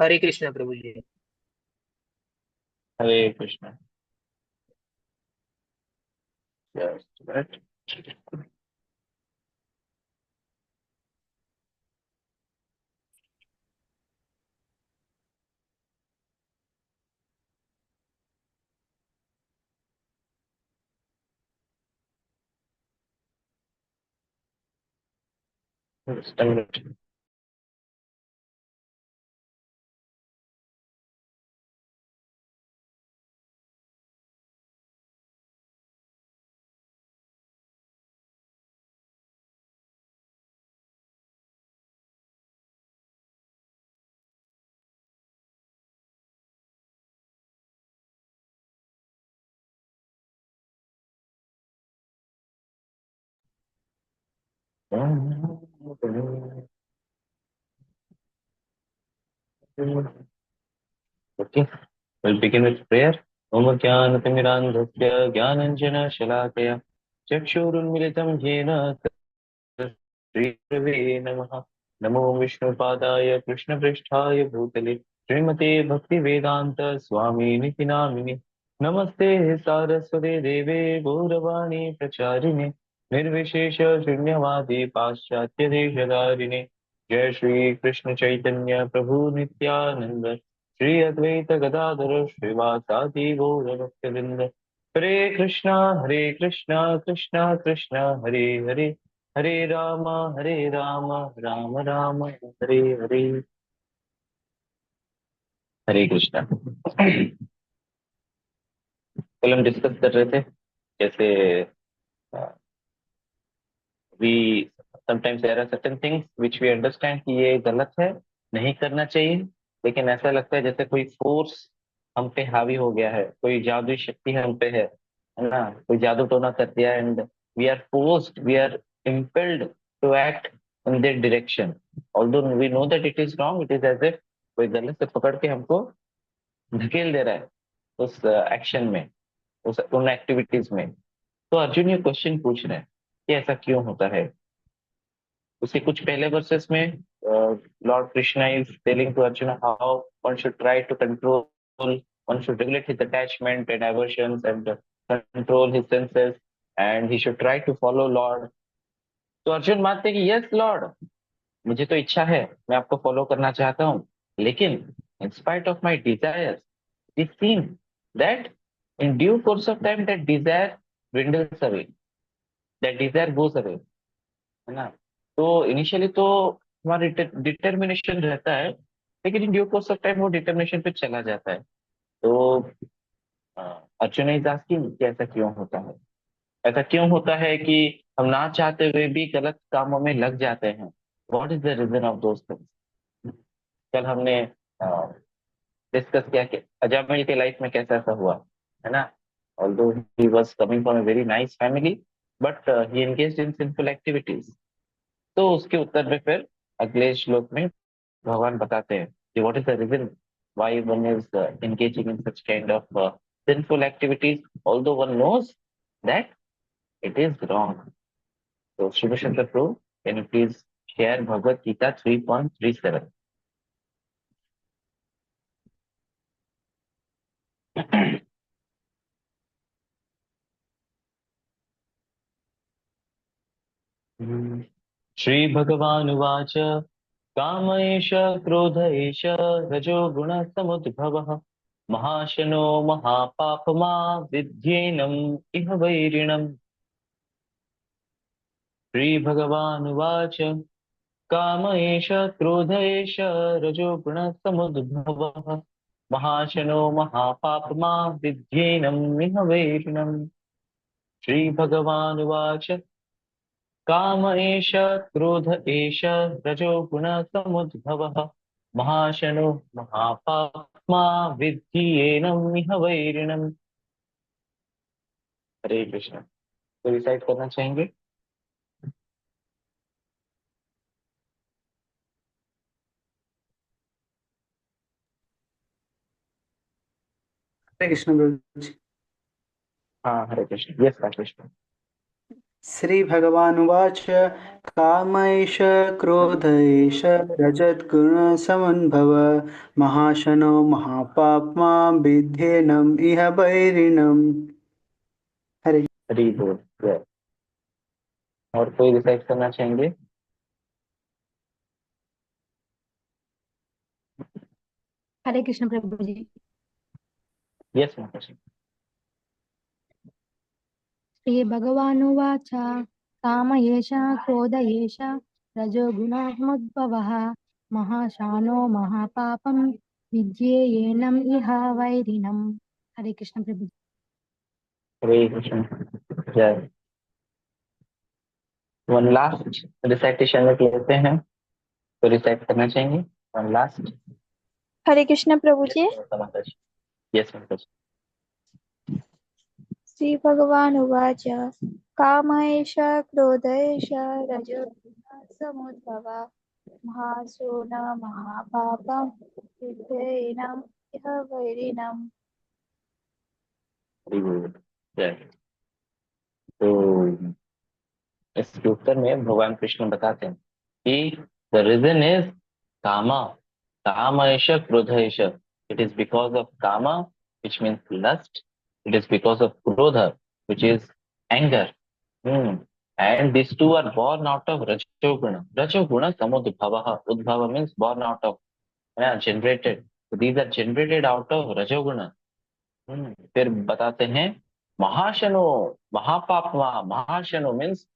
Hare Krishna Prabhu ji. Hare Krishna. Just a minute. Just a minute. Okay, we'll begin with prayer. ओम ज्ञानतिमिरान्धस्य ज्ञानञ्जनशलाकया चक्षुरुन्मिलितं येन श्रीगुरवे नमः। नमो विष्णुपादाय कृष्णपृष्ठाय भूतले श्रीमते भक्तिवेदान्त स्वामिनिति नामिने। नमस्ते सारस्वते देवे गौरवाणी प्रचारिणे निर्विशेष शून्यवादी पाश्चात्य देशधारिणे। जय श्री कृष्ण चैतन्य प्रभु नित्यानंद श्री अद्वैत गदाधर श्रीवासादि गौर भक्तवृंद। हरे कृष्णा कृष्णा कृष्णा हरे हरे, हरे राम राम राम हरे हरे। हरे कृष्णा। कल हम डिस्कस कर रहे थे जैसे we sometimes there are certain things which we understand कि ये गलत है, नहीं करना चाहिए, लेकिन ऐसा लगता है जैसे कोई फोर्स हम पे हावी हो गया है, कोई जादुई शक्ति हम पे है ना, कोई जादू टोना कर दिया and we are forced, we are impelled to act in that direction. Although we know that it is wrong, it is as if कोई गलत से पकड़ के हमको धकेल दे रहा है उस एक्शन में, उस उन एक्टिविटीज में। तो अर्जुन ये क्वेश्चन पूछ रहे हैं कि ऐसा क्यों होता है। उसके कुछ पहले वर्सेस में lord Krishna is telling to Arjun how one should try to control, one should regulate his attachment and aversions and control his senses and he should try to follow Lord। तो अर्जुन मानते हैं कि यस लॉर्ड, मुझे तो इच्छा है, मैं आपको फॉलो करना चाहता हूँ, लेकिन in spite of my desire it seems that in due course of time that desire dwindles away, that desire goes away, है ना। तो इनिशियली तो हमारा डिटर्मिनेशन रहता है, लेकिन in due course of time वो डिटर्मिनेशन पे चला जाता है। तो अर्जुन इज आस्किंग कि ऐसा क्यों होता है, ऐसा क्यों होता है कि हम ना चाहते हुए भी गलत कामों में लग जाते हैं। What is the reason of those things. कल हमने डिस्कस किया कि अजामिल के लाइफ में कैसा ऐसा हुआ, है ना। Although he was coming from a very nice family but he engaged in sinful activities. तो उसके उत्तर में फिर अगले श्लोक में भगवान बताते हैं कि what is the reason why one is engaging in such kind of sinful activities although one knows that it is wrong। तो शिव शंकर प्रभु, can you please share Bhagavad Gita 3.37। Shri भगवान उवाच काम एष क्रोध एष रजो गुण समुद्भवः महाशनो महापापमा विद्येनम् इह वैरिणम्। श्री भगवान उवाच काम एष क्रोध एष रजो गुण समुद्भवः महाशनो महापापमा विद्येनम् इह वैरिणम्। श्री भगवान उवाच काम एष क्रोध एष रजो गुण समुद्भवः महाशनो महापाप्मा विद्धि एनम् इह वैरिणम्। हरे कृष्ण। तो रिसाइट करना चाहेंगे। हरे कृष्ण प्रभु जी। हाँ हरे कृष्ण, यस हरे कृष्ण। श्रीभगवानुवाच काम एष क्रोध एष रजद्गुणसमुद्भव महाशनो महापाप्मा विध्येनम् इह वैरिणम्। हरे। हरि बोल। जय। और कोई रिसाइट करना चाहेंगे? हरे कृष्ण प्रभु जी। यस माताजी। श्री भगवानुवाच काम एष क्रोध एष रजोगुणसमुद्भवः महाशानो महापापं विद्येयेनम् इह वैरिणम्। हरे कृष्ण प्रभु जी। हरे कृष्ण। जय। वन लास्ट रिसाइटेशन में लेते हैं, तो रिसाइट करना चाहेंगे वन लास्ट? हरे कृष्ण प्रभु जी। माताजी। यस माताजी। श्री भगवान उवाच काम एष क्रोध एष रजोगुणसमुद्भव महासो न महापापं विद्धेनम् इह वैरिणम्। हरि बोल। जय। तो इसके उत्तर में भगवान कृष्ण बताते हैं कि द रीजन इज कामा। काम एष क्रोध एष। It is because of kama which means lust. It is because of krodha which is anger. And these two are born out of Rajoguna. Rajoguna samudbhava. Udbhava means born out of, yeah, generated. So these are generated out of Rajoguna. फिर बताते हैं महाशनो महापापमा। महाशनो means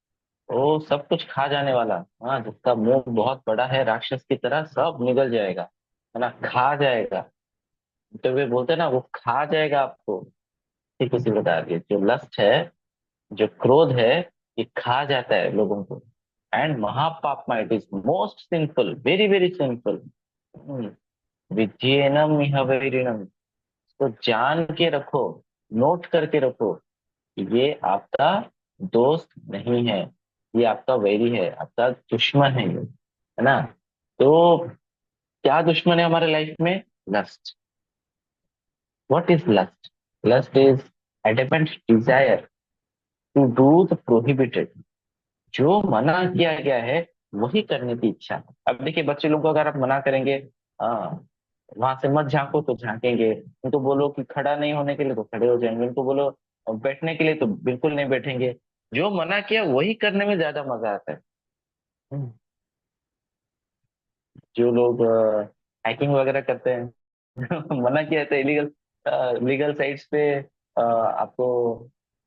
वो सब कुछ खा जाने वाला। हाँ, जिसका मुंह बहुत बड़ा है राक्षस की तरह, सब निगल जाएगा, है ना, खा जाएगा। तो वे बोलते हैं ना, वो खा जाएगा आपको। ठीक उसी बता दिए, जो लस्ट है, जो क्रोध है, ये खा जाता है लोगों को। एंड महापापमा, it is most sinful, very very sinful. विद्येनम इह वैरिणम। तो जान के रखो, नोट करके रखो कि ये आपका दोस्त नहीं है, ये आपका वैरी है, आपका दुश्मन है ये, है ना। तो क्या दुश्मन है हमारे लाइफ में? Lust. What is lust? Lust is adamant desire to do the prohibited. जो मना किया गया है वही करने की इच्छा। अब देखिए, बच्चे लोगों को अगर आप मना करेंगे, हाँ, वहां से मत झांको, तो झांकेंगे। उनको बोलो कि खड़ा नहीं होने के लिए, तो खड़े हो जाएंगे। उनको बोलो बैठने के लिए, तो बिल्कुल नहीं बैठेंगे। जो मना किया वही करने में ज्यादा मजा आता है। हम्म, जो लोग हैकिंग वगैरह करते हैं मना किया था इलीगल, लीगल साइट्स पे, आपको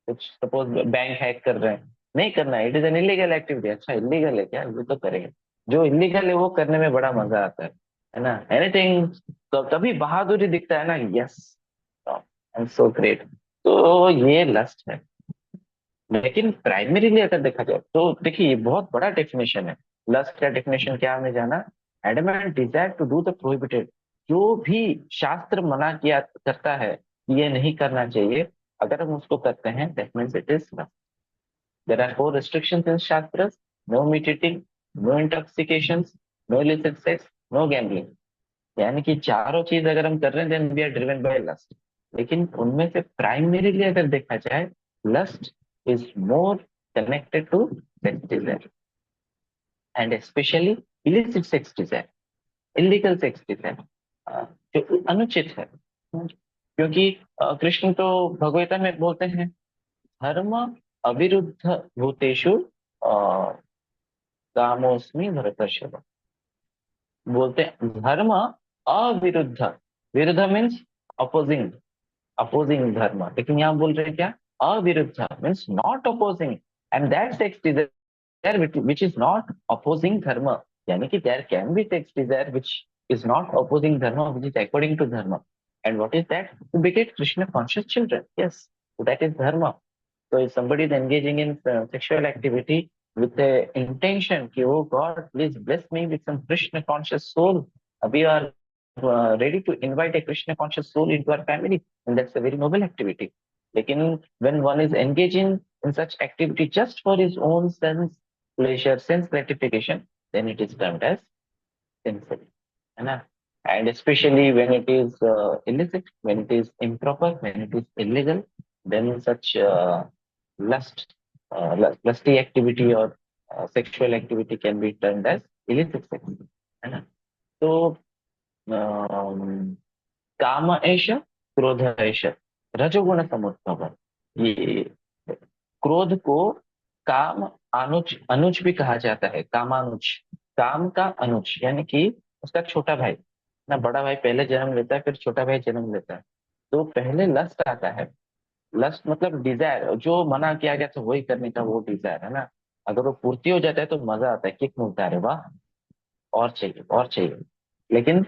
कुछ सपोज बैंक हैक कर रहे हैं, नहीं करना है, it is an illegal activity. अच्छा, इलीगल है क्या, ये तो करेंगे। जो इलीगल है वो करने में बड़ा मजा आता है ना, एनीथिंग। तो तभी बहादुरी दिखता है ना, yes, I am so great. तो ये लस्ट है। लेकिन प्राइमरीली अगर देखा जाए तो देखिए, ये बहुत बड़ा डेफिनेशन है। लस्ट का डेफिनेशन क्या हमने जाना? Adamant desire to do the prohibited. जो भी शास्त्र मना किया करता है, ये नहीं करना चाहिए, अगर हम उसको करते हैं, that means it is lust. There are 4 restrictions in shastra: no meat eating, no intoxications, no illicit sex, no gambling. यानी कि चारों चीज अगर हम कर रहे हैं, then we are driven by lust. लेकिन उनमें से प्राइमरीली अगर देखा जाए, lust is more connected to sex desire, and specially illicit sex desire, illegal sex desire, जो अनुचित है। क्योंकि कृष्ण तो भगवता में बोलते हैं, धर्म अविरुद्ध भूतेषु कामोस्मि भरतर्षभ। बोलते हैं धर्म अविरुद्ध, विरुद्ध मीन्स अपोजिंग, अपोजिंग धर्म। लेकिन यहाँ बोल रहे हैं क्या? Aviruddha means not opposing, and that sex desire which is not opposing dharma. यानी कि there can be sex desire which is not opposing dharma, which is according to dharma. And what is that? To beget Krishna conscious children. Yes, so that is dharma. So if somebody is engaging in sexual activity with the intention कि oh God, please bless me with some Krishna conscious soul, we are ready to invite a Krishna conscious soul into our family, and that's a very noble activity. लेकिन when one is engaging in such activity just for his own sense pleasure, sense gratification, then it is termed as sinful, है ना। And especially when it is illicit, when it is improper, when it is illegal, then such lust lusty activity or sexual activity can be termed as illicit sex, है ना? तो काम एष क्रोध एष रजोगुण समुद्भव, ये क्रोध को काम अनुज अनुज भी कहा जाता है, कामानुज, काम का अनुज यानी कि उसका छोटा भाई ना, बड़ा भाई पहले जन्म लेता है फिर छोटा भाई जन्म लेता है। तो पहले लस्ट आता है, लस्ट मतलब डिजायर, जो मना किया गया था वही करने का, वो डिजायर है ना। अगर वो पूर्ति हो जाता है तो मजा आता है, किक मिलता है, अरे वाह, और चाहिए और चाहिए। लेकिन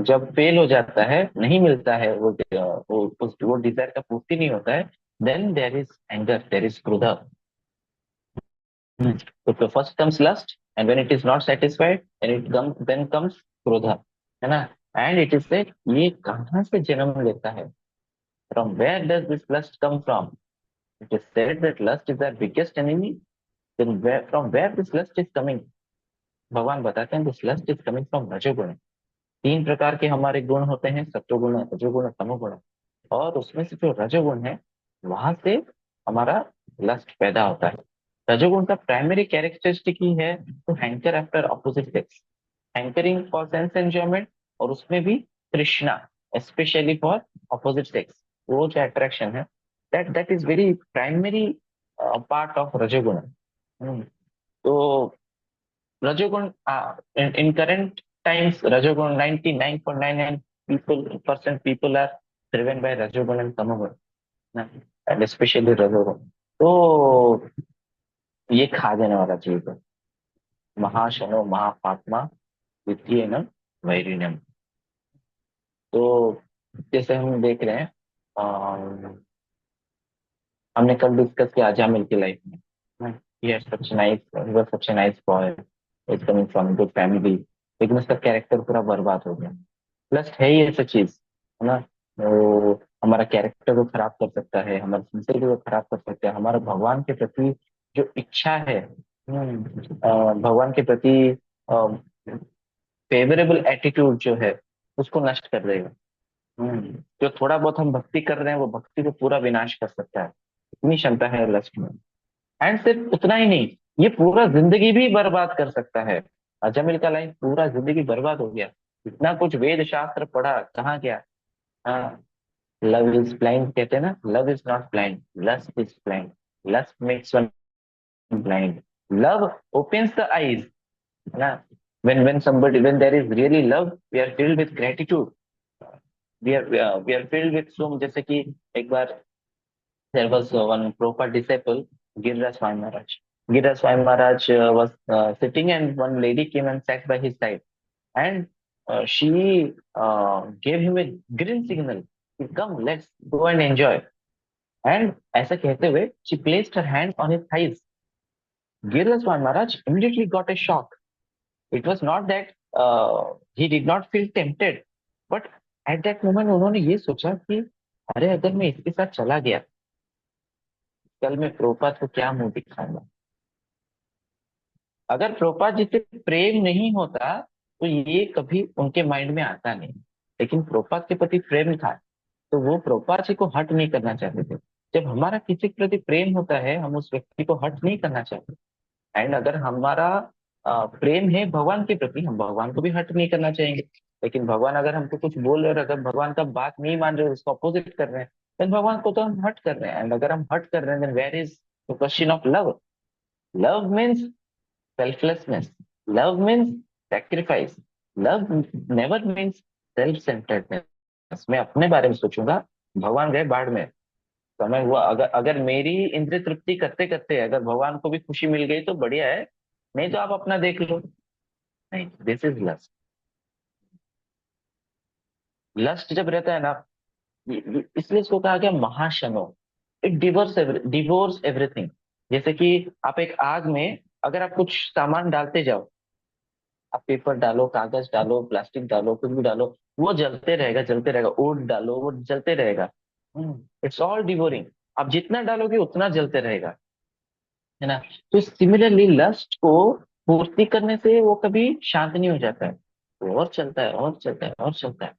जब फेल हो जाता है, नहीं मिलता है, वो डिजायर का पूर्ति नहीं होता है, then there is anger, there is क्रोध। तो first comes lust and when it is not satisfied and it comes, then comes क्रोध, है ना। एंड इट इज से ये कहाँ से जन्म लेता है, from where does this lust come from? It is said that lust is our biggest enemy, then from where this lust is coming? भगवान बताते हैं this lust is coming from रजोगुण। तीन प्रकार के हमारे गुण होते हैं, सत्वगुण, रजोगुण, तमोगुण, और उसमें से जो रजोगुण है वहां से हमारा लस्ट पैदा होता है। रजोगुण का प्राइमरी कैरेक्टरिस्टिक ही है तो hanker after opposite sex, hankering for sense enjoyment, और उसमें भी तृष्णा, स्पेशली फॉर ऑपोजिट सेक्स, वो जो अट्रैक्शन है, that that is very primary part of रजोगुण। तो Rajogun, in current times, Rajogun 99.99 percent people are driven by Rajogun and Tamagun, ना, and especially Rajogun. तो ये खा जाने वाला चीज है, महाशनो महापात्मा वित्तीयनम वैरिणम। तो जैसे हम देख रहे हैं, हमने कल डिस्कस किया अजामिल की लाइफ में, he had such nice, he was such a nice boy, is coming from good family, लेकिन उसका कैरेक्टर पूरा बर्बाद हो गया। प्लस है ही ऐसा चीज, है ना, वो हमारा कैरेक्टर को खराब कर सकता है, हमारे सिंसियरिटी को खराब कर सकता है, हमारा भगवान के प्रति जो इच्छा है, भगवान के प्रति फेवरेबल एटीट्यूड जो है उसको नष्ट कर देगा। जो थोड़ा बहुत हम भक्ति कर रहे हैं वो भक्ति को पूरा विनाश कर सकता है, इतनी क्षमता है लस्ट में। एंड सिर्फ उतना ही नहीं, ये पूरा जिंदगी भी बर्बाद कर सकता है। अजमिल का लाइफ पूरा जिंदगी बर्बाद हो गया, इतना कुछ वेद शास्त्र पढ़ा, कहाँ गया? हाँ, लव इज ब्लाइंड कहते हैं ना, love is not blind, lust is blind, lust makes one blind, love opens the eyes, है ना। when somebody, when there is really love, we are filled with gratitude, we are filled with so, जैसे कि एक बार there was one proper disciple, Giriraj Swami Maharaj. Giriraj Swami Maharaj was sitting, and one lady came and sat by his side, and she gave him a green signal, come, let's go and enjoy. And ऐसा कहते हुए she placed her hand on his thighs. Giriraj Swami Maharaj immediately got a shock. It was not that he did not feel tempted, but at that moment उन्होंने ये सोचा कि अरे अगर मैं इसके साथ चला गया, कल मैं प्रोपात को क्या मुंह दिखाऊंगा। अगर प्रोपात जी से प्रेम नहीं होता तो ये कभी उनके माइंड में आता नहीं, लेकिन प्रोपात के प्रति प्रेम था तो वो प्रोपात जी को हट नहीं करना चाहते थे। जब हमारा किसी के प्रति प्रेम होता है हम उस व्यक्ति को हट नहीं करना चाहते। एंड अगर हमारा प्रेम है भगवान के प्रति, हम भगवान को भी हट नहीं करना चाहेंगे। लेकिन भगवान अगर हमको कुछ बोल रहे हैं, अगर भगवान का बात नहीं मान रहे, उसको अपोजिट कर रहे हैं, then भगवान को तो हम हट कर रहे हैं। एंड अगर हम हट कर रहे हैं, then where is the question of love? Love means selflessness. Love means sacrifice. Love never means self-centeredness. मैं अपने बारे में सोचूंगा, भगवान गए बाढ़ में, समय हुआ, अगर अगर मेरी इंद्रिय तृप्ति करते करते अगर भगवान को भी खुशी मिल गई तो बढ़िया है, नहीं तो आप अपना देख लो। नहीं, दिस इज लस्ट। लस्ट जब रहता है ना, इसलिए इसको कहा गया महाशनो, इट डिवोर्स एवरीथिंग। जैसे कि आप एक आग में अगर आप कुछ सामान डालते जाओ, आप पेपर डालो, कागज डालो, प्लास्टिक डालो, कुछ भी डालो, वो जलते रहेगा जलते रहेगा, ओट डालो वो जलते रहेगा। इट्स ऑल डिवोरिंग, आप जितना डालोगे उतना जलते रहेगा, है ना। तो सिमिलरली लस्ट को पूर्ति करने से वो कभी शांत नहीं हो जाता है, वो और चलता है और चलता है और चलता है।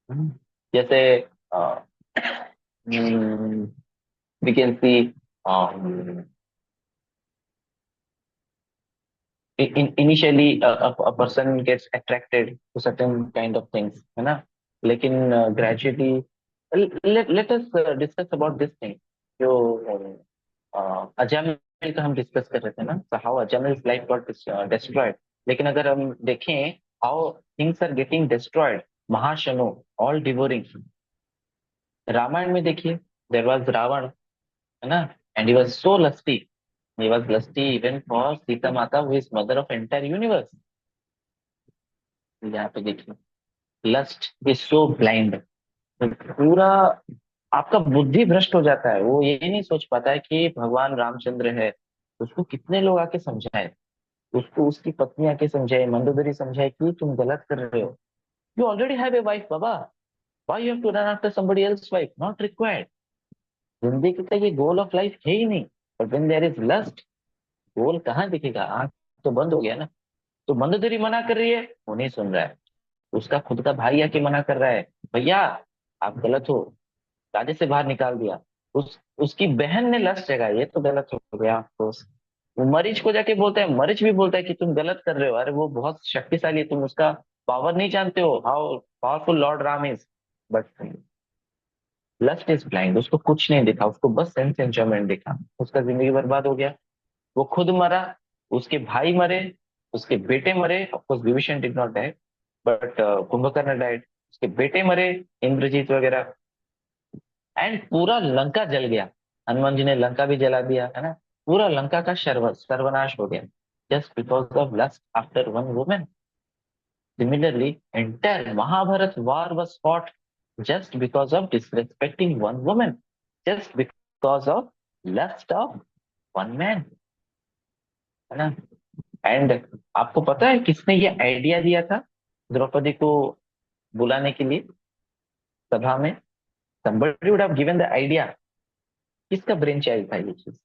हम्म, जैसे we can see initially a person gets attracted to certain kind of things, है ना? लेकिन gradually let us discuss about this thing. जो अजामिल का हम डिस्कस कर रहे थे ना, so how Ajamil's life got destroyed. लेकिन अगर हम देखें how things are getting destroyed, महाशनो, all devouring. Ramayan में देखिए, there was रावण, है ना? And he was so lusty. He was lusty even for Sita Mata, who is mother of entire universe. यहाँ पे देखिए, lust is so blind. पूरा आपका बुद्धि भ्रष्ट हो जाता है, वो ये नहीं सोच पाता है कि भगवान रामचंद्र है। उसको कितने लोग आके समझाए, उसको उसकी पत्नी आके समझाए, मंदोदरी समझाए कि तुम गलत कर रहे हो। You already have a wife बाबा, why you have to run after somebody else wife, not required. जिंदगी का ये गोल ऑफ लाइफ है ही नहीं। But when there is lust, goal कहाँ दिखेगा? आंख तो बंद हो गया ना। तो मंदोदरी मना कर रही है, वो नहीं सुन रहा है। उसका खुद का भाई आके मना कर रहा है, भैया आप गलत हो, राजे से बाहर निकाल दिया। उसकी बहन ने लस्ट जगाई, ये तो गलत हो गया ऑफकोर्स। वो मरीच को जाके बोलता है, मरीच भी बोलता है कि तुम गलत कर रहे हो, अरे वो बहुत शक्तिशाली है, तुम उसका पावर नहीं जानते हो, how powerful lord Ram is. But lust is blind, उसको कुछ नहीं दिखा, उसको बस सेंस एंजॉयमेंट दिखा, उसका जिंदगी बर्बाद हो गया। वो खुद मरा, उसके भाई मरे, उसके बेटे मरे। Of course Vibhishan did not die, but Kumbhakarna died, उसके बेटे मरे, इंद्रजीत वगैरह। एंड पूरा लंका जल गया। हनुमान जी ने लंका भी जला दिया, है ना? पूरा लंका का सर्वनाश हो गया, just because of lust after one women. Similarly entire Mahabharata war was fought just because of disrespecting one woman, just because of lust of one man, है ना? एंड आपको पता है किसने ये आइडिया दिया था द्रौपदी को बुलाने के लिए सभा में? somebody would have given the idea. किसका ब्रेन चाइल्ड था ये चीज?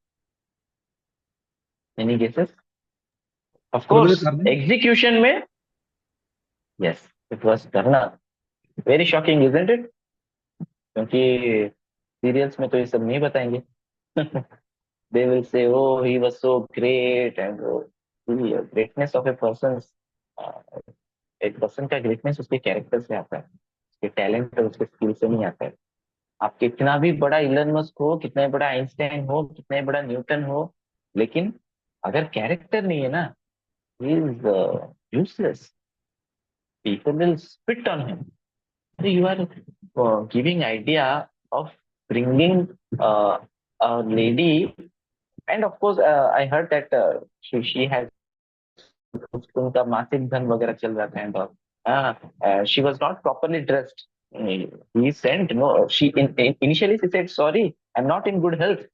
Any guesses? Of Gurudev course Karna. Execution में, यस, इट वाज करना। Very shocking isn't it? क्योंकि सीरियल्स में तो ये सब नहीं बताएंगे। They will say oh he was so great, and greatness of a person, एक पर्सन का ग्रेटनेस उसके कैरेक्टर से आता है, उसके टैलेंट और उसके स्किल से नहीं आता है। आप कितना भी बड़ा इलन मस्क हो, कितना भी बड़ा आइंस्टाइन हो, कितना भी बड़ा न्यूटन हो, लेकिन अगर कैरेक्टर नहीं है ना, he is useless. People will spit on him. So you are giving idea of bringing a lady, and of course I heard that she has, उनका मासिक धन वगैरह चल रहा था and all. she was not properly dressed. He sent, no, she initially she said sorry, I'm not in good health.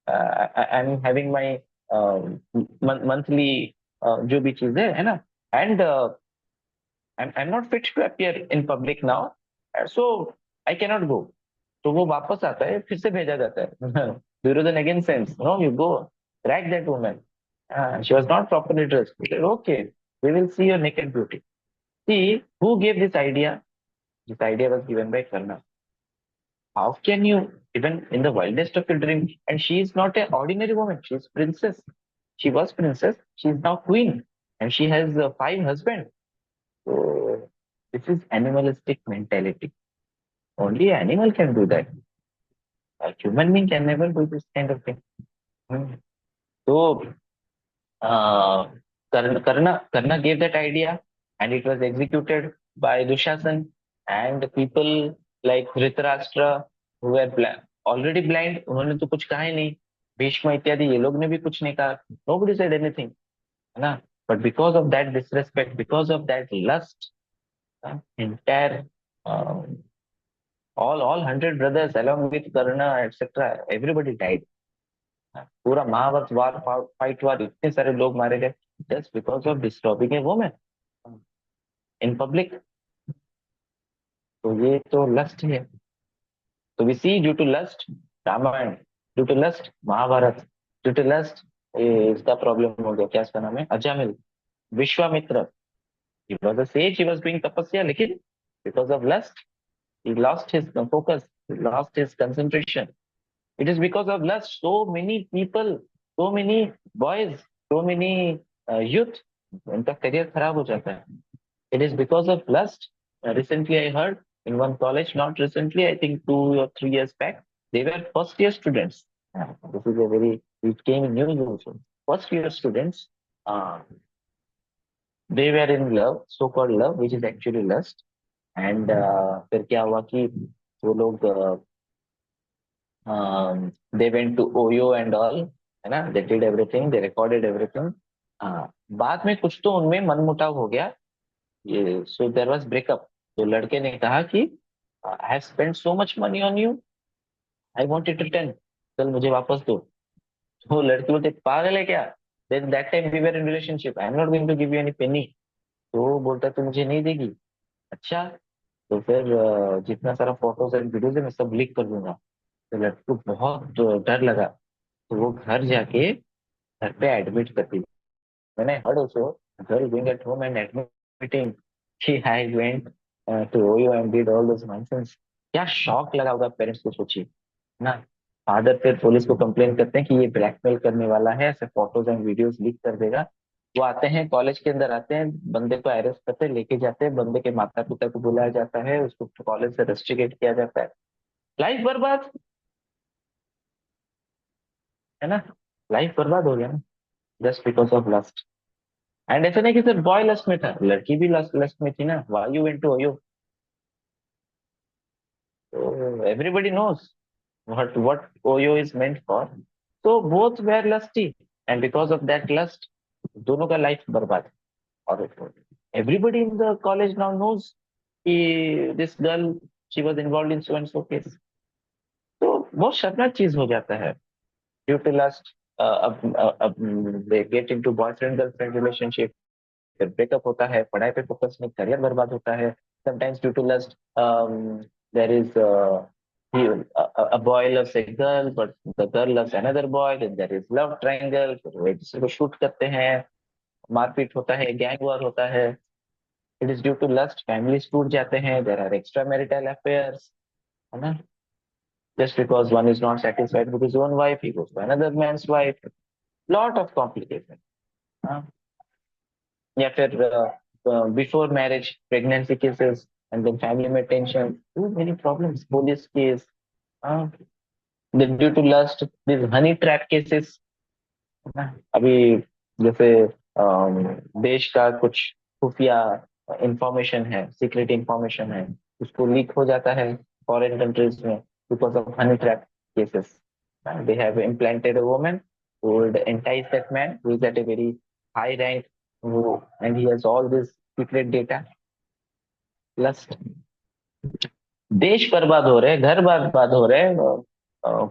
I'm having my monthly जो भी चीज है ना, and I'm not fit to appear in public now, so I cannot go. तो वो वापस आता है, फिर से भेजा जाता है। Duryodhan again sends, no, you go, drag that woman. She was not properly dressed. He said, okay, we will see your naked beauty. See, who gave this idea? This idea was given by Karna. How can you, even in the wildest of your dream, and she is not an ordinary woman, she is princess. She was princess, she is now queen, and she has 5 husbands. So this is animalistic mentality. Only an animal can do that. A human being can never do this kind of thing. So Karna gave that idea, and it was executed by Dushasan and people like Dhritarashtra, who were already blind. उन्होंने तो कुछ कहा ही नहीं। भीष्म इत्यादि ये लोग ने भी कुछ नहीं कहा। Nobody said anything, है ना? But because of that disrespect, because of that lust, entire all 100 brothers along with Karna etc. everybody died. पूरा महाभारत वार फाइट वार इतने सारे लोग मारे गए just because of disturbing a woman in public. तो ये तो लस्ट है। तो we see due to lust Ramayana, due to lust Mahabharata, due to lust इसका प्रॉब्लम हो गया, क्या इसका नाम है, Ajamil, Vishwamitra. he was a sage, he was doing तपस्या, लेकिन because of lust he lost his focus, he lost his concentration. It is because of lust so many people, so many boys, so many youth, उनका career खराब हो जाता है. It is because of lust. Recently, I heard in one college, not recently, I think 2 or 3 years back, they were first year students. This is a very, it came in news also. First year students, uh, they were in love, so called love, which is actually lust. And फिर क्या हुआ कि वो लोग they went to OYO and all, है ना, they did everything, they recorded everything. बाद में कुछ तो उनमें मनमुटाव हो गया, ये सो देयर वाज ब्रेकअप. तो लड़के ने कहा कि I have spent so much money on you, I want it return, चल मुझे वापस दो. तो लड़की बोलते पागल है क्या, then that time we were in relationship, I am not going to give you any penny. तो वो बोलता तू मुझे नहीं देगी, अच्छा. तो फिर जितना सारा फोटोज एंड वीडियोज है मैं सब लीक कर दूंगा. तो लड़की को बहुत डर लगा, तो वो घर जाके घर पे एडमिट कर दी. मैंने heard also girl going at home and admitting कि I went to OYO and did all this nonsense. क्या शॉक लगा होगा पेरेंट्स को, सोचिए ना. फादर फिर पुलिस को कंप्लेन करते हैं कि ये ब्लैकमेल करने वाला है, ऐसे फोटोज एंड वीडियोस लीक कर देगा. वो आते हैं, कॉलेज के अंदर आते हैं, बंदे को अरेस्ट करते हैं, लेके जाते हैं, बंदे के माता पिता को बुलाया जाता है, उसको कॉलेज से रस्टिकेट किया जाता है. लाइफ बर्बाद, है ना, लाइफ बर्बाद हो गया ना, just because of lust. And ऐसा नहीं कि सिर्फ बॉय लस्ट में था, लड़की भी लस्ट में थी ना. Why you went to OYO? तो everybody knows what OYO is meant for. तो both were lusty, and because of that lust दोनों का लाइफ बर्बाद. और everybody in the college now knows कि this girl she was involved in so and so case. तो बहुत शर्मनाक चीज हो जाता है ड्यू टू लस्ट. अब they get into boyfriend girlfriend relationship, फिर ब्रेकअप होता है, पढ़ाई पे फोकस नहीं, करियर बर्बाद होता है. Sometimes due to lust there is a boy loves a girl but the girl loves another boy, then there is love triangle, फिर वो एक दूसरे को शूट करते हैं, मारपीट होता है, गैंग वॉर होता है. It is due to lust, families टूट जाते हैं, there are extra marital affairs, है ना. Just because one is not satisfied with his own wife, he goes to another man's wife. Lot of complications. हाँ. या फिर before marriage pregnancy cases, and then family में tension, too many problems, police case. Due to lust this honey trap cases. अभी जैसे देश का कुछ खुफिया इंफॉर्मेशन है, सीक्रेट इंफॉर्मेशन है, उसको लीक हो जाता है फॉरेन कंट्रीज में because of honey trap cases. They have implanted a woman who would entice that man who is at a very high rank, and he has all this secret data. Lust. देश बर्बाद हो रहे हैं, घर बर्बाद हो रहे हैं,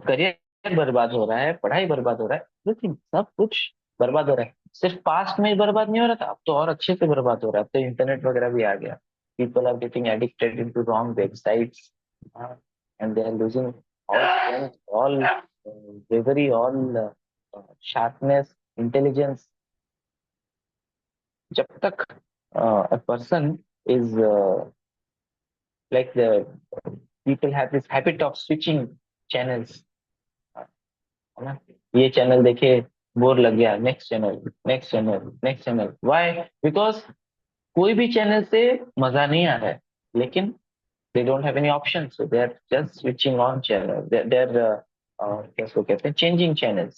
करियर बर्बाद हो रहा है, पढ़ाई बर्बाद हो रहा है, लेकिन सब कुछ बर्बाद हो रहा है. सिर्फ पास्ट में ही बर्बाद नहीं हो रहा था, अब तो और अच्छे से बर्बाद हो रहा है. अब तो इंटरनेट वगैरह भी आ गया. People are getting addicted into wrong websites, and they are losing all strength, all bravery, all sharpness, intelligence. जब तक a person is like the people have this habit of switching channels, है ना, ये channel देखे bore लग गया, next channel, next channel, next channel. Why? Because कोई भी चैनल से मजा नहीं आ रहा है, लेकिन they don't have any options, so they are just switching on channel. They're कैसे कहते हैं, changing channels.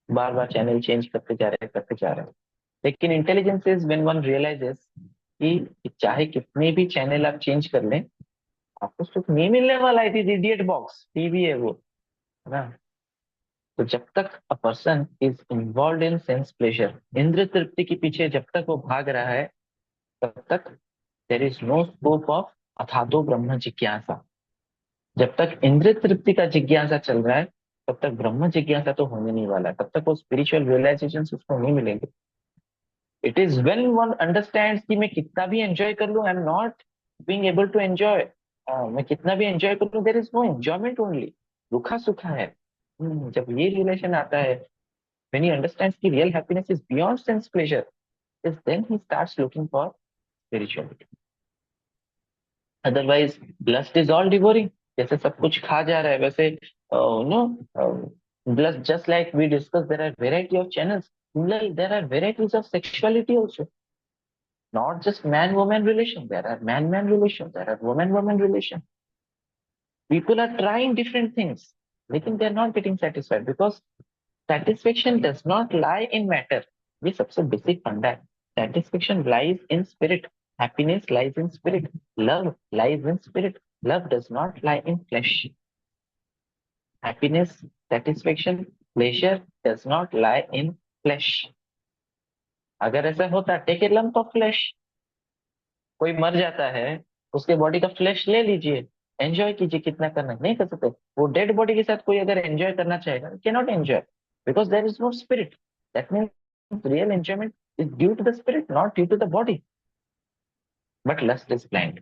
बार बार चैनल चेंज करते जा रहे हैं, करते जा रहे हैं. लेकिन intelligence is when one realizes कि चाहे कितने भी चैनल आप चेंज कर लें, आपको सुख नहीं मिलने वाला है. इडियट बॉक्स टीवी है वो, है ना. तो जब तक a person is involve in sense pleasure, इंद्र तृप्ति के पीछे जब तक वो भाग रहा है, तब तक there is no scope of athato brahma jijnasa. जब तक इंद्र तृप्ति का जिज्ञासा चल रहा है, तब तक ब्रह्म जिज्ञासा तो होने नहीं वाला है, तब तक वो स्पिरिचुअल रियलाइजेशन उसको नहीं मिलेंगे. It is when one understands कि मैं कितना भी एंजॉय कर लूं, I am not being able to enjoy. मैं कितना भी एंजॉय कर लूं, there is no enjoyment, only दुखा सुखा है. जब ये रिलेशन आता है, व्हेन ही अंडरस्टैंड्स कि real happiness is beyond sense pleasure, is then he starts looking for spirituality. Otherwise lust is all devouring. जैसे सब कुछ खा जा रहा है, वैसे no, just like we discuss, there are variety of channels. Similarly, there are varieties of sexuality also. Not just man-woman relation. There are man-man relations. There are woman-woman relations. People are trying different things. लेकिन they are not getting satisfied because satisfaction does not lie in matter. ये सबसे basic फंडा है. Satisfaction lies in spirit. Happiness lies in spirit. Love lies in spirit. Love does not lie in flesh. Happiness, satisfaction, pleasure does not lie in flesh. अगर ऐसा होता, take a lump of flesh. कोई मर जाता है, उसके body का flash ले लीजिए, एंजॉय कीजिए, कितना करना है. नहीं कर सकते. वो डेड बॉडी के साथ कोई अगर एंजॉय करना चाहेगा, can not enjoy because there is no spirit. That means real enjoyment is due to the spirit, not due to the body. But lust is blind.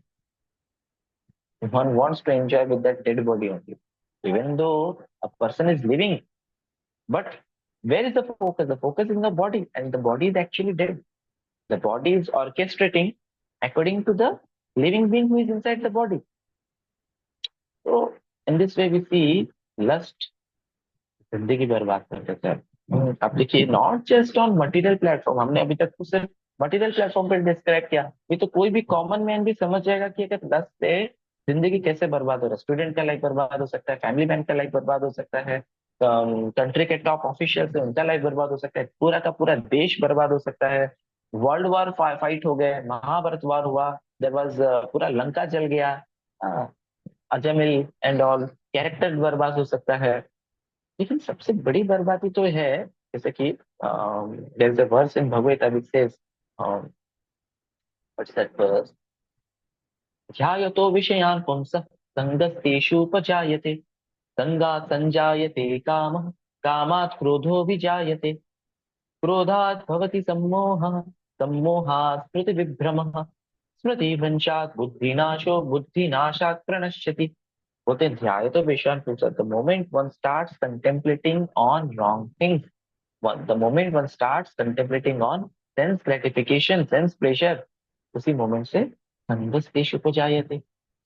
One wants to enjoy with that dead body only. Even though a person is living, but where is the focus? The focus is in the body, and the body is actually dead. The body is orchestrating according to the living being who is inside the body. So in this way we see lust जिंदगी बर्बाद कर देता है. अब देखिए, not just on material platform. हमने अभी तक तो सिर्फ मटेरियल प्लेटफॉर्म पर डिस्क्राइब किया. ये तो कोई भी कॉमन मैन भी समझ जाएगा कि अगर लस्ट से जिंदगी कैसे बर्बाद हो रहा है. स्टूडेंट का लाइफ बर्बाद हो सकता है, फैमिली मैन का लाइफ बर्बाद हो सकता है, कंट्री के टॉप ऑफिशियल से उनका लाइफ बर्बाद हो सकता है, पूरा का पूरा देश बर्बाद हो सकता है. वर्ल्ड वॉर फाइट हो गए, महाभारत वार हुआ, देयर वाज पूरा लंका जल गया, अजमिल एंड ऑल कैरेक्टर बर्बाद हो सकता है. लेकिन सबसे बड़ी बर्बादी तो है, जैसे कि there is a verse in Bhagavad Gita which says, what's that verse, ध्यायतो विषयान् पुंसः संगस्तेषुपजायते, संगात् संजायते कामः, कामात् क्रोधो विजायते, क्रोधात् भवति सम्मोहः, सम्मोहात् स्मृतिविभ्रमः, स्मृतिभ्रंशात् बुद्धिनाशो, बुद्धिनाशात् प्रणश्यति. बोलते ध्यायतो विषयान् पुंसः. The moment one starts contemplating on wrong things, the moment one starts contemplating on sense gratification, sense pleasure, उसी मोमेंट से संगस्तेषु उपजायते.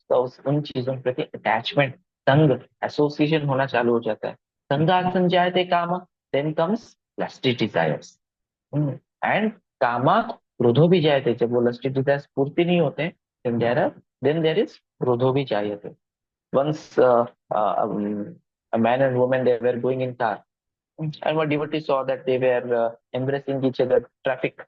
तो उन चीजों के प्रति अटैचमेंट, संग, एसोसिएशन होना चालू हो जाता है. संगात् संजायते काम, then comes lusty desires, and कामात् क्रोधो भी जायते. जब वो लस्टी डिजायर्स पूर्ति नहीं होते, देन देयर इज क्रोधो भी जायते. Once a man and woman, they were going in car, and one devotee saw that they were embracing each other. Traffic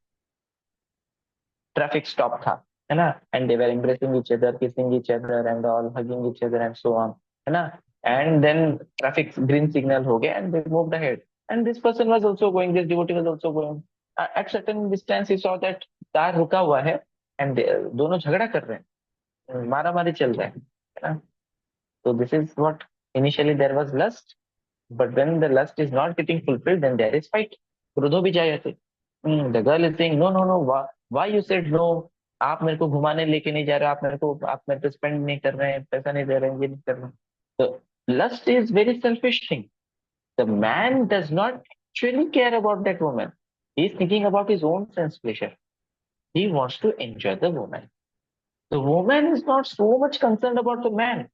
stop था, है ना, and they were embracing each other, kissing each other and all, hugging each other and so on, है ना. And then traffic green signal हो गया and they moved ahead, and this person was also going, this devotee was also going. At certain distance he saw that car रुका हुआ है and दोनों झगड़ा कर रहे हैं, मारा मारी चल रहा है ना. So this is what, initially there was lust, but when the lust is not getting fulfilled, then there is fight. क्रोधो भी जायते. The girl is saying, no, no, no, why you said no? आप मेरे को घुमाने लेके नहीं जा रहे, आप मेरे पे स्पेंड नहीं कर रहे हैं, पैसा नहीं दे रहे हैं, ये नहीं कर रहे हैं. So lust is very selfish thing. The man does not actually care about that woman. He is thinking about his own sense pleasure. He wants to enjoy the woman. The woman is not so much concerned about the man.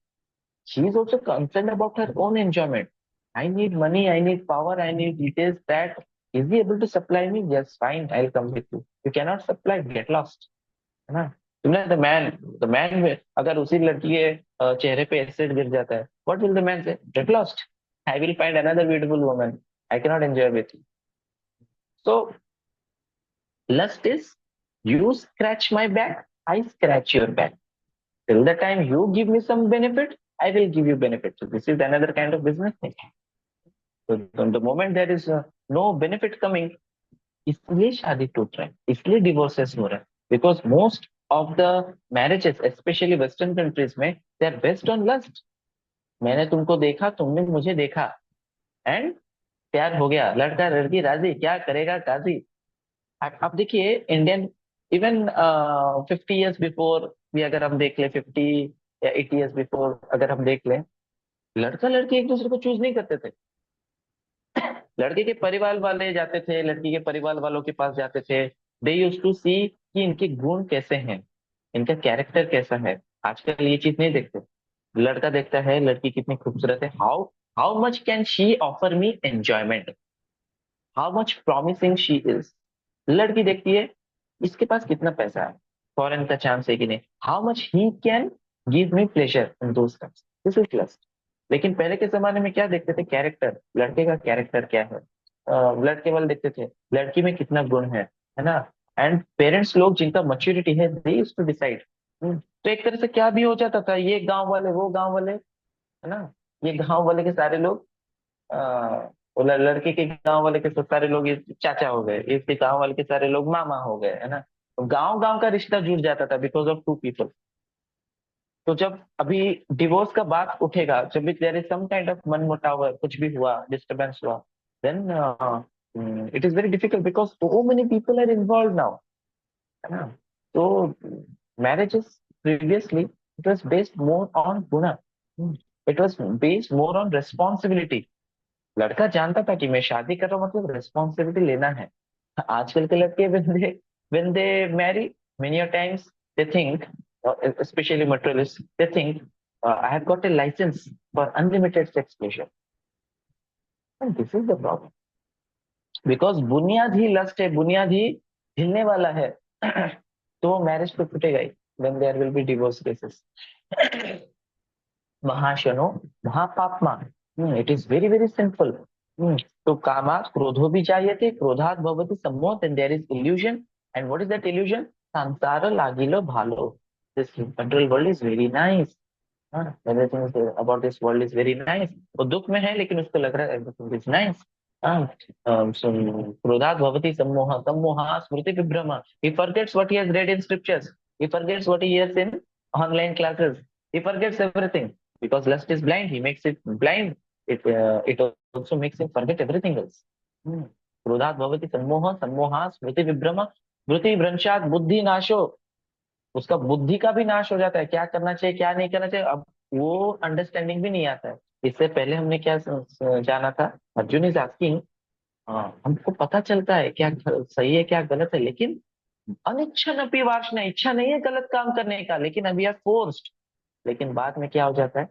She is also concerned about her own enjoyment. I need money, I need power, I need details. That is he able to supply me? Yes, fine, I'll come with you. You cannot supply, get lost. है ना. तुमने the man में अगर उसी लड़की के चेहरे पे एसिड गिर जाता है, what will the man say? Get lost. I will find another beautiful woman. I cannot enjoy with you. So lust is, you scratch my back, I scratch your back. Till the time you give me some benefit, I will give you benefit. So this is another kind of business thing. So the moment there is no benefit coming, इसलिए शादी टूट रहा है, इसलिए divorces हो रहा है. Because most of the marriages, especially western countries में, they are based on lust. मैंने तुमको देखा, तुमने मुझे देखा, एंड प्यार हो गया, लड़का लड़की राजी, क्या करेगा काजी. अब देखिए इंडियन, इवन 50 years बिफोर भी अगर हम देख ले, 50 या 80 years बिफोर अगर हम देख ले, लड़का लड़की एक दूसरे को चूज नहीं करते थे. लड़के के परिवार वाले जाते थे, लड़की के परिवार वालों के पास जाते थे. दे यूज्ड टू सी कि इनके गुण कैसे हैं, इनका कैरेक्टर कैसा है. आजकल ये चीज नहीं देखते. लड़का देखता है लड़की कितनी खूबसूरत है, how how much can she offer me enjoyment, how much promising she is. लड़की देखती है इसके पास कितना पैसा है, फॉरेन का चांस है कि नहीं, how much he can give me pleasure in those terms, this is lust. लेकिन पहले के जमाने में क्या देखते थे, कैरेक्टर, लड़के का कैरेक्टर क्या है, लड़के वाले देखते थे लड़की में कितना गुण है ना। एंड पेरेंट्स लोग जिनका मैच्योरिटी है दे यूज्ड टू डिसाइड। तो एक तरह से क्या भी हो जाता था, ये गांव वाले वो गांव वाले, है ना, ये गांव वाले के सारे लोग वो लड़के के गांव वाले के सारे लोग ये चाचा हो गए, इसके गांव वाले के सारे लोग मामा हो गए, है ना। तो गांव गांव का रिश्ता जुड़ जाता था बिकॉज ऑफ टू पीपल। तो जब अभी डिवोर्स का बात उठेगा, जब भी there is some kind of मनमुटाव, कुछ भी हुआ, डिस्टरबेंस हुआ, then it is very difficult because so many people are involve now, है ना। तो marriages previously it was based more on guna, it was based more on responsibility. लड़का जानता था कि मैं शादी कर रहा हूँ मतलब रिस्पॉन्सिबिलिटी लेना है। आजकल के लड़के when they marry many a times they think especially materialists they think I have got a license for unlimited sex pleasure, and this is the problem because बुनियाद ही लस्ट है, बुनियाद ही हिलने वाला है तो मैरिज तो टूटेगा ही when there will be divorce cases। महाशनो महापाप्मा, it is very very simple. तो कामात क्रोधो भी जायते, क्रोधात भवति सम्मोह, then there is illusion. And what is that illusion? संसार लागिलो भालो, this material world is very nice, everything about this world is very nice. वो दुख में है लेकिन उसको लग रहा है एवरीथिंग इज नाइस। क्रोधात भवति सम्मोह, सम्मोहा स्मृति विभ्रम, he forgets what he has read in scriptures, he forgets what he hears in online classes, he forgets everything because lust is blind, he makes it blind, it also makes him forget everything else। क्रोधात भवति सम्मोह, सम्मोहा स्मृति विभ्रम, स्मृति भ्रंशात बुद्धि नाशो, उसका बुद्धि का भी नाश हो जाता है, क्या करना चाहिए क्या नहीं करना चाहिए अब वो अंडरस्टैंडिंग भी नहीं आता है। इससे पहले हमने क्या जाना था, अर्जुन इज आस्किंग, हमको पता चलता है क्या सही है क्या गलत है, लेकिन अनिच्छन्नपि वासना, इच्छा नहीं है गलत काम करने का, लेकिन अभी आर फोर्स्ड। लेकिन बाद में क्या हो जाता है,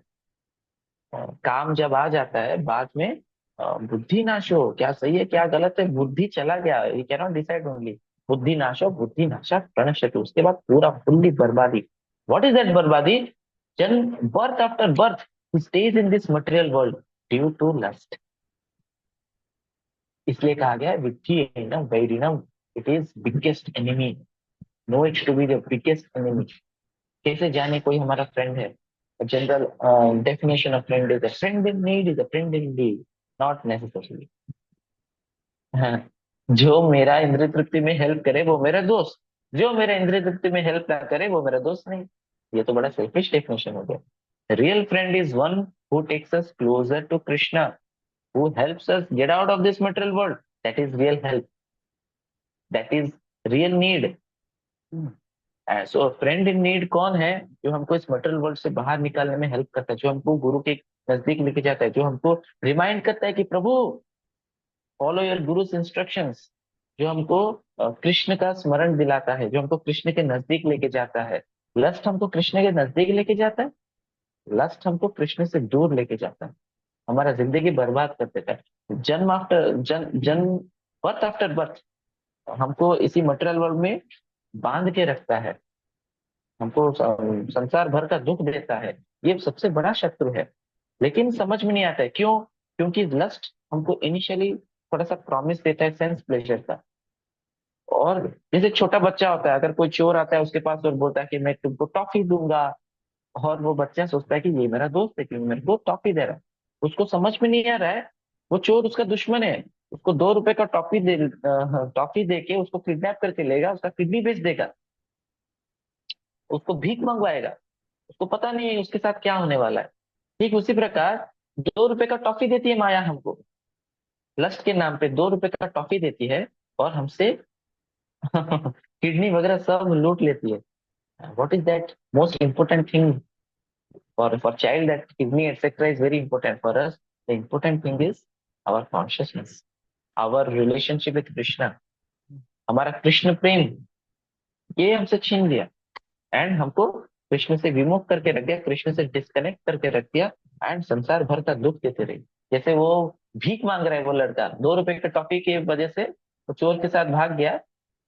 काम जब आ जाता है बाद में बुद्धि नाशो, क्या सही है क्या गलत है, बुद्धि चला गया, you can not decide only. बुद्धि नाशो बुद्धि नाशा प्रणश्यति, उसके बाद पूरा फुल्ली बर्बादी। व्हाट इज दैट बर्बादी? जन बर्थ आफ्टर बर्थ ही stage in this material world due to lust. इसलिए कहा गया है विद्धि वैरिणम, it is biggest enemy, know it to be the biggest enemy. कैसे जाने कोई हमारा फ्रेंड है? General definition of friend is a friend in need, is a friend in deed, not necessarily. हाँ, जो मेरा इंद्रिय तृप्ति में हेल्प करे वो मेरा दोस्त, जो मेरा इंद्रिय तृप्ति में हेल्प ना करे वो मेरा दोस्त नहीं। ये तो बड़ा सेल्फिश डेफिनेशन हो गया। Real friend is one who takes us closer to Krishna, who helps us get out of this material world, that is real help, that is real need. So friend in need कौन है? जो हमको इस material world से बाहर निकालने में help करता है, जो हमको गुरु के नजदीक लेके जाता है, जो हमको रिमाइंड करता है कि प्रभु फॉलो योर गुरुस इंस्ट्रक्शंस, जो हमको कृष्ण का स्मरण दिलाता है, जो हमको कृष्ण के नजदीक लेके जाता है। लस्ट हमको कृष्ण के नजदीक लेके जाता है, लस्ट हमको कृष्ण से दूर लेके जाता है, हमारा जिंदगी बर्बाद कर देता है। जन्म आफ्टर जन्म, बर्थ आफ्टर बर्थ हमको इसी मटेरियल वर्ल्ड में बांध के रखता है, हमको संसार भर का दुख देता है। ये सबसे बड़ा शत्रु है, लेकिन समझ में नहीं आता है क्यों? क्योंकि लस्ट हमको इनिशियली थोड़ा सा प्रॉमिस देता है सेंस प्लेजर का। और जैसे छोटा बच्चा होता है, अगर कोई चोर आता है उसके पास और बोलता है कि मैं तुमको टॉफी दूंगा, और वो बच्चा सोचता है कि ये मेरा दोस्त है क्यों मेरे को टॉफी दे रहा है, उसको समझ में नहीं आ रहा है वो चोर उसका दुश्मन है। उसको 2 रुपए का टॉफी दे के उसको किडनैप करके लेगा, उसका किडनी बेच देगा, उसको भीख मंगवाएगा, उसको पता नहीं है उसके साथ क्या होने वाला है। ठीक उसी प्रकार 2 रुपए का टॉफी देती है माया हमको, लस्ट के नाम पे 2 रुपए का टॉफी देती है और हमसे किडनी वगैरह सब लूट लेती है। What is that most important thing for child? That kidney etc is very important for us, the important thing is our consciousness, our relationship with Krishna, हमारा कृष्ण प्रेम, ये हमसे छीन लिया एंड हमको कृष्ण से विमुख करके रख दिया, कृष्ण से डिस्कनेक्ट करके रख दिया एंड संसार भर का दुख देते रहे। जैसे वो भीख मांग रहा है वो लड़का, 2 रुपए के टॉफी की वजह से वो चोर के साथ भाग गया,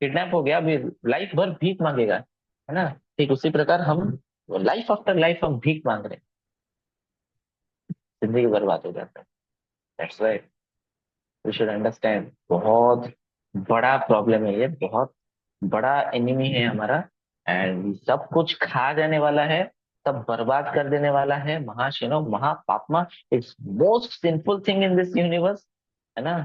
किडनैप हो गया, अभी लाइफ भर भीख मांगेगा, है ना। ठीक उसी प्रकार हम लाइफ आफ्टर लाइफ हम भीख मांग रहे हैं, जिंदगी बर्बाद हो जाता है। That's why we should understand, बहुत बड़ा प्रॉब्लम है ये, बहुत बड़ा एनिमी है हमारा, एंड सब कुछ खा जाने वाला है, सब बर्बाद कर देने वाला है। महाशनो महापापमा it's most sinful thing in this universe, है ना।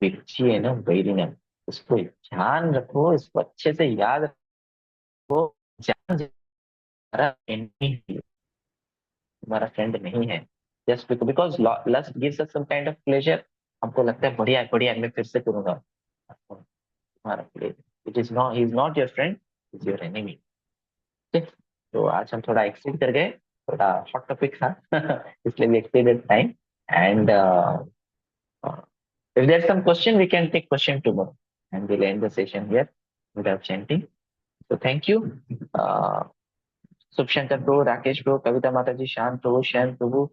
विच्छी है ना वैरिणम, इसको ध्यान रखो, इसको अच्छे से याद रखो। जान हमारा एनिमी है, हमारा फ्रेंड नहीं है। Just because lust gives us some kind of pleasure, हमको लगता है बढ़िया है बढ़िया है, मैं फिर से करूंगा, तुम्हारा pleasure, it is not, he is not your friend, is your enemy. ठीक, तो आज हम थोड़ा एक्सटेंड कर गए, थोड़ा हॉट टॉपिक था इसलिए we extended time, and if there's some question we can take question tomorrow, and we'll end the session here without chanting. So thank you, uh, शुभशंकर प्रभु, राकेश प्रभु, कविता माता जी, शांत प्रभु, शैन प्रभु,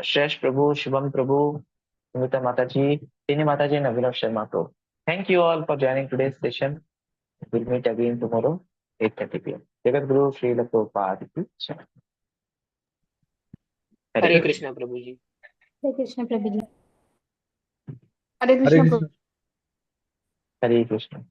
श्रेष प्रभु, शुभम प्रभु, सुमिता माता जी, टीनी माता जी, and Abhinav Sharma Prabhu. Thank you all for joining today's session. We'll meet again tomorrow 8:30 p.m. Jagat Guru Shri Prabhupada की जय। हरे हरे कृष्ण। कृष्णा प्रभु जी। हरे कृष्ण प्रभु जी। हरे हरे कृष्ण। कृष्ण। हरे कृष्ण।